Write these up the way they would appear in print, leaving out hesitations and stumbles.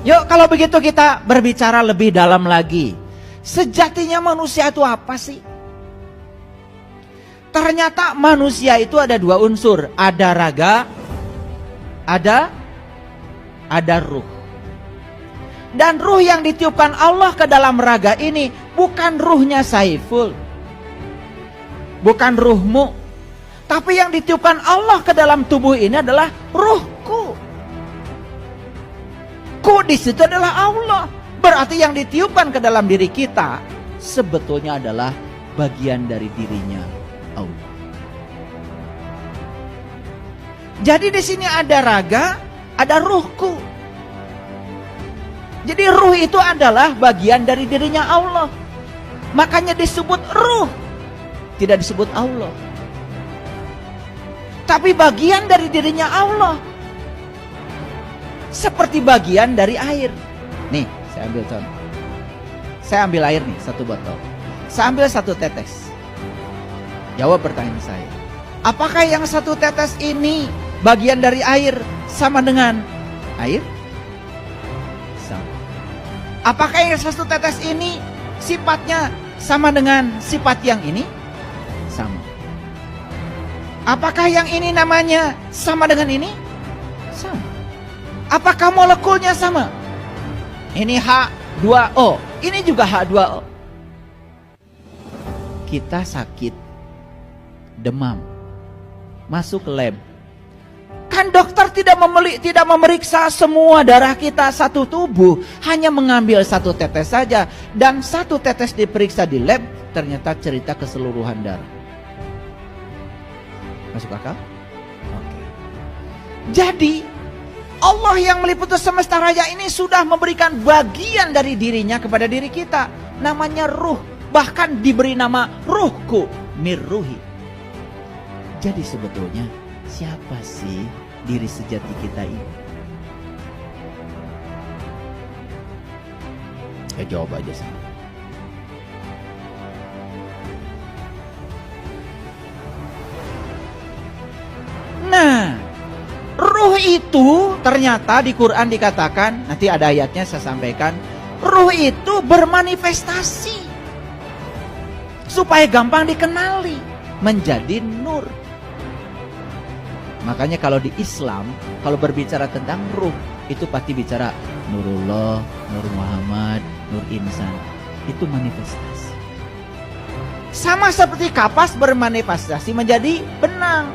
Yuk kalau begitu kita berbicara lebih dalam lagi. Sejatinya manusia itu apa sih? Ternyata manusia itu ada dua unsur. Ada raga, ada ruh. Dan ruh yang ditiupkan Allah ke dalam raga ini bukan ruhnya Saiful, bukan ruhmu. Tapi yang ditiupkan Allah ke dalam tubuh ini adalah ruhku. Ku di situ adalah Allah. Berarti yang ditiupkan ke dalam diri kita sebetulnya adalah bagian dari dirinya Allah. Jadi di sini ada raga, ada ruhku. Jadi ruh itu adalah bagian dari dirinya Allah. Makanya disebut ruh, tidak disebut Allah. Tapi bagian dari dirinya Allah. Seperti bagian dari air. Nih, saya ambil contoh. Saya ambil air nih, 1 botol. Saya ambil 1 tetes. Jawab pertanyaan saya. Apakah yang 1 tetes ini bagian dari air sama dengan air? Sama. Apakah yang 1 tetes ini sifatnya sama dengan sifat yang ini? Sama. Apakah yang ini namanya sama dengan ini? Sama. Apakah molekulnya sama? Ini H2O, ini juga H2O. Kita sakit, demam, masuk ke lab. Kan dokter tidak memeriksa semua darah kita satu tubuh, hanya mengambil 1 tetes saja. Dan 1 tetes diperiksa di lab, ternyata cerita keseluruhan darah. Masuk akal? Oke. Jadi Allah yang meliputi semesta raya ini sudah memberikan bagian dari dirinya kepada diri kita. Namanya ruh. Bahkan diberi nama ruhku, mirruhi. Jadi sebetulnya siapa sih diri sejati kita ini? Jawab aja sih. Nah, ruh itu ternyata di Quran dikatakan, nanti ada ayatnya saya sampaikan, ruh itu bermanifestasi supaya gampang dikenali, menjadi nur. Makanya kalau di Islam, kalau berbicara tentang ruh, itu pasti bicara Nurullah, Nur Muhammad, Nur Insan. Itu manifestasi. Sama seperti kapas bermanifestasi menjadi benang.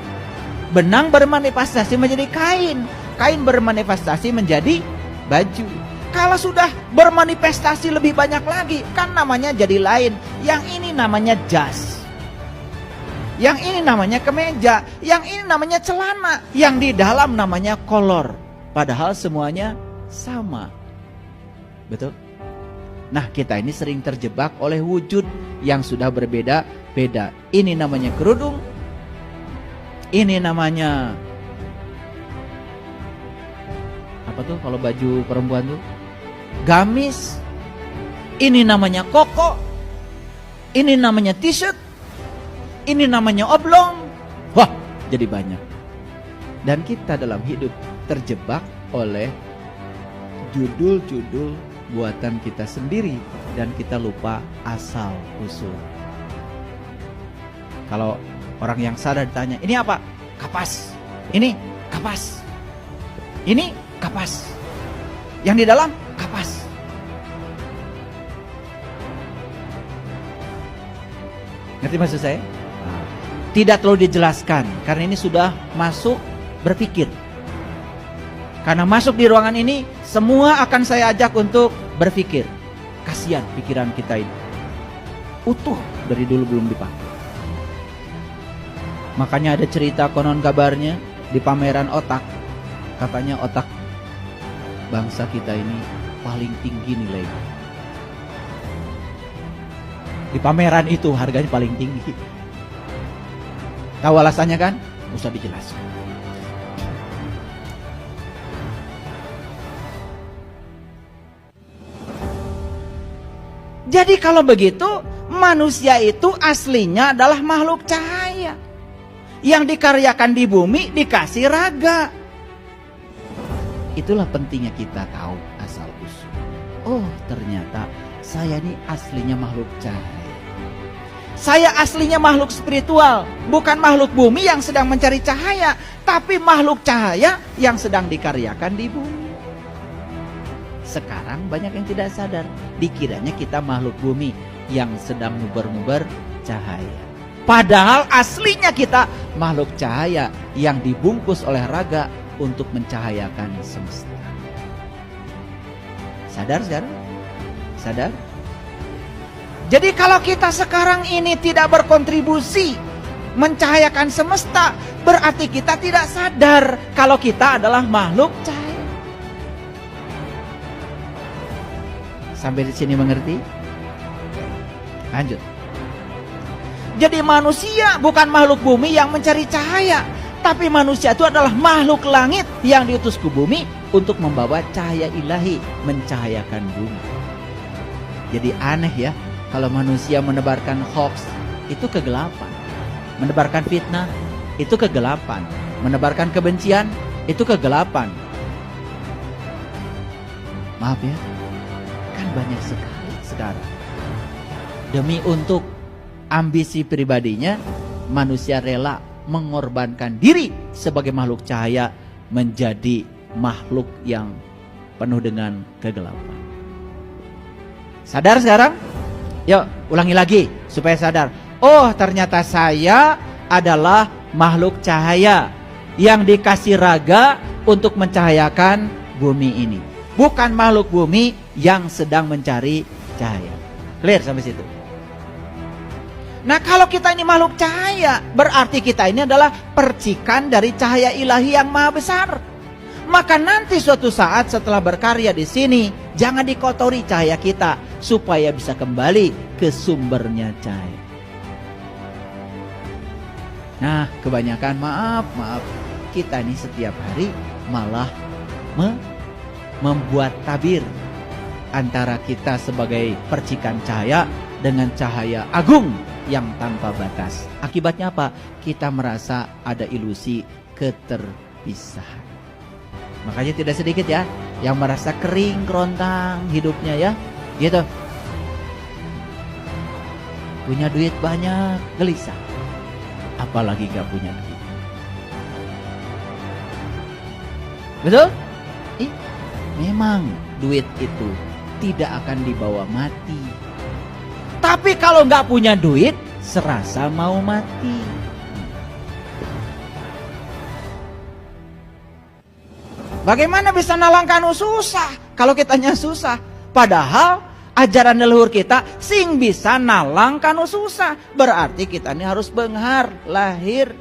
Benang bermanifestasi menjadi kain. Kain bermanifestasi menjadi baju. Kalau sudah bermanifestasi lebih banyak lagi, kan namanya jadi lain. Yang ini namanya jas. Yang ini namanya kemeja. Yang ini namanya celana. Yang di dalam namanya kolor. Padahal semuanya sama. Betul? Nah, kita ini sering terjebak oleh wujud yang sudah berbeda-beda. Ini namanya kerudung. Ini namanya apa tuh kalau baju perempuan tuh? Gamis. Ini namanya koko. Ini namanya t-shirt. Ini namanya oblong. Wah, jadi banyak. Dan kita dalam hidup terjebak oleh judul-judul buatan kita sendiri dan kita lupa asal usul. Kalau orang yang sadar ditanya, ini apa? Kapas. Ini kapas. Ini kapas. Yang di dalam kapas. Ngerti maksud saya? Tidak perlu dijelaskan karena ini sudah masuk berpikir. Karena masuk di ruangan ini, semua akan saya ajak untuk berpikir. Kasihan pikiran kita ini. Utuh dari dulu belum dipakai. Makanya ada cerita konon kabarnya di pameran otak. Katanya otak bangsa kita ini paling tinggi nilainya. Di pameran itu harganya paling tinggi. Tahu alasannya kan? Usah dijelaskan. Jadi kalau begitu, manusia itu aslinya adalah makhluk cahaya. Yang dikaryakan di bumi dikasih raga. Itulah pentingnya kita tahu asal usul. Oh, ternyata saya ini aslinya makhluk cahaya. Saya aslinya makhluk spiritual, bukan makhluk bumi yang sedang mencari cahaya, tapi makhluk cahaya yang sedang dikaryakan di bumi. Sekarang banyak yang tidak sadar, dikiranya kita makhluk bumi yang sedang nguber-nguber cahaya. Padahal aslinya kita makhluk cahaya yang dibungkus oleh raga untuk mencahayakan semesta. Sadar sekarang? Sadar? Jadi kalau kita sekarang ini tidak berkontribusi mencahayakan semesta, berarti kita tidak sadar kalau kita adalah makhluk cahaya. Sampai di sini mengerti? Lanjut. Jadi manusia bukan makhluk bumi yang mencari cahaya, tapi manusia itu adalah makhluk langit yang diutus ke bumi untuk membawa cahaya ilahi mencahayakan bumi. Jadi aneh ya, kalau manusia menebarkan hoax itu kegelapan, menebarkan fitnah itu kegelapan, menebarkan kebencian itu kegelapan. Maaf ya, kan banyak sekali sekarang. Demi untuk ambisi pribadinya, manusia rela mengorbankan diri sebagai makhluk cahaya menjadi makhluk yang penuh dengan kegelapan. Sadar sekarang? Yuk ulangi lagi supaya sadar. Oh, ternyata saya adalah makhluk cahaya yang dikasih raga untuk mencahayakan bumi ini, bukan makhluk bumi yang sedang mencari cahaya. Clear sampai situ? Nah, kalau kita ini makhluk cahaya, berarti kita ini adalah percikan dari cahaya ilahi yang maha besar. Maka nanti suatu saat setelah berkarya di sini, jangan dikotori cahaya kita supaya bisa kembali ke sumbernya cahaya. Nah, kebanyakan maaf, kita ini setiap hari malah membuat tabir antara kita sebagai percikan cahaya dengan cahaya agung yang tanpa batas. Akibatnya apa? Kita merasa ada ilusi keterpisahan. Makanya tidak sedikit ya yang merasa kering kerontang hidupnya ya, gitu. Punya duit banyak, gelisah. Apalagi gak punya duit. Betul? Memang duit itu tidak akan dibawa mati. Tapi kalau nggak punya duit, serasa mau mati. Bagaimana bisa nalangkan susah kalau kitanya susah? Padahal ajaran leluhur kita sing bisa nalangkan susah. Berarti kita ini harus benghar, lahir